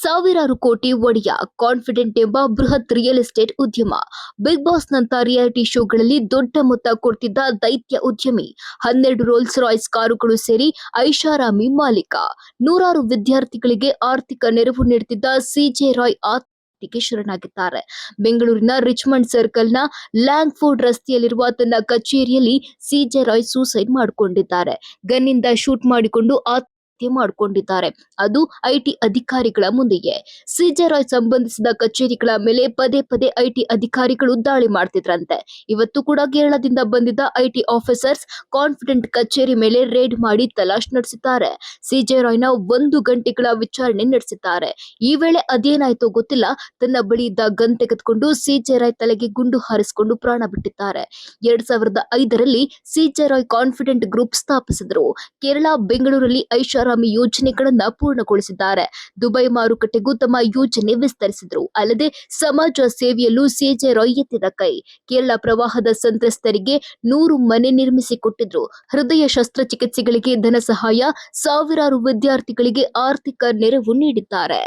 ಸಾವಿರಾರು ಕೋಟಿ ಒಡೆಯ ಕಾನ್ಫಿಡೆಂಟ್ ಎಂಬ ಬೃಹತ್ ರಿಯಲ್ ಎಸ್ಟೇಟ್ ಉದ್ಯಮ. ಬಿಗ್ ಬಾಸ್ ನಂತ ರಿಯಾಲಿಟಿ ಶೋಗಳಲ್ಲಿ ದೊಡ್ಡ ಮೊತ್ತ ಕೊಡ್ತಿದ್ದ ದೈತ್ಯ ಉದ್ಯಮಿ. 12 ರೋಲ್ಸ್ ರಾಯ್ಸ್ ಕಾರುಗಳು ಸೇರಿ ಐಷಾರಾಮಿ ಮಾಲೀಕ. ನೂರಾರು ವಿದ್ಯಾರ್ಥಿಗಳಿಗೆ ಆರ್ಥಿಕ ನೆರವು ನೀಡುತ್ತಿದ್ದ ಸಿಜೆ ರಾಯ್ ಆತ್ಮಹತ್ಯೆಗೆ ಶರಣಾಗಿದ್ದಾರೆ. ಬೆಂಗಳೂರಿನ ರಿಚ್ಮಂಡ್ ಸರ್ಕಲ್ನ ಲ್ಯಾಂಗ್ಫೋರ್ಡ್ ರಸ್ತೆಯಲ್ಲಿರುವ ತನ್ನ ಕಚೇರಿಯಲ್ಲಿ ಸಿಜೆ ರಾಯ್ ಸೂಸೈಡ್ ಮಾಡಿಕೊಂಡಿದ್ದಾರೆ. ಗನ್ನಿಂದ ಶೂಟ್ ಮಾಡಿಕೊಂಡು ಮಾಡಿಕೊಂಡಿದ್ದಾರೆ. ಅದು ಐಟಿ ಅಧಿಕಾರಿಗಳ ಮುಂದೆಯೇ. ಸಿಜೆ ರಾಯ್ ಸಂಬಂಧಿಸಿದ ಕಚೇರಿಗಳ ಮೇಲೆ ಪದೇ ಪದೇ ಐಟಿ ಅಧಿಕಾರಿಗಳು ದಾಳಿ ಮಾಡ್ತಿದ್ರಂತೆ. ಇವತ್ತು ಕೂಡ ಕೇರಳದಿಂದ ಬಂದಿದ್ದ ಐಟಿ ಆಫೀಸರ್ಸ್ ಕಾನ್ಫಿಡೆಂಟ್ ಕಚೇರಿ ಮೇಲೆ ರೇಡ್ ಮಾಡಿ ತಲಾಶ್ ನಡೆಸಿದ್ದಾರೆ. ಸಿಜೆ ರಾಯ್ನ 1 ಗಂಟೆಗಳ ವಿಚಾರಣೆ ನಡೆಸಿದ್ದಾರೆ. ಈ ವೇಳೆ ಅದೇನಾಯ್ತೋ ಗೊತ್ತಿಲ್ಲ, ತನ್ನ ಬಳಿ ಇದ್ದ ಗನ್ ತೆಗೆದುಕೊಂಡು ಸಿಜೆ ರಾಯ್ ತಲೆಗೆ ಗುಂಡು ಹಾರಿಸಿಕೊಂಡು ಪ್ರಾಣ ಬಿಟ್ಟಿದ್ದಾರೆ. 2005ರಲ್ಲಿ ಸಿಜೆ ರಾಯ್ ಕಾನ್ಫಿಡೆಂಟ್ ಗ್ರೂಪ್ ಸ್ಥಾಪಿಸಿದರು. ಕೇರಳ, ಬೆಂಗಳೂರಲ್ಲಿ ಐಷಾರಾಮಿ ಯೋಜನೆಗಳನ್ನ ಪೂರ್ಣಗೊಳಿಸಿದ್ದಾರೆ. ದುಬೈ ಮಾರುಕಟ್ಟೆಗೂ ತಮ್ಮ ಯೋಜನೆ ವಿಸ್ತರಿಸಿದರು. ಅಲ್ಲದೆ ಸಮಾಜ ಸೇವೆಯಲ್ಲೂ ಸಿಜೆ ರಾಯ್ ಎತ್ತಿದ ಕೈ. ಕೇರಳ ಪ್ರವಾಹದ ಸಂತ್ರಸ್ತರಿಗೆ 100 ಮನೆ ನಿರ್ಮಿಸಿಕೊಟ್ಟಿದ್ರು. ಹೃದಯ ಶಸ್ತ್ರಚಿಕಿತ್ಸೆಗಳಿಗೆ ಧನ ಸಹಾಯ, ಸಾವಿರಾರು ವಿದ್ಯಾರ್ಥಿಗಳಿಗೆ ಆರ್ಥಿಕ ನೆರವು ನೀಡಿದ್ದಾರೆ.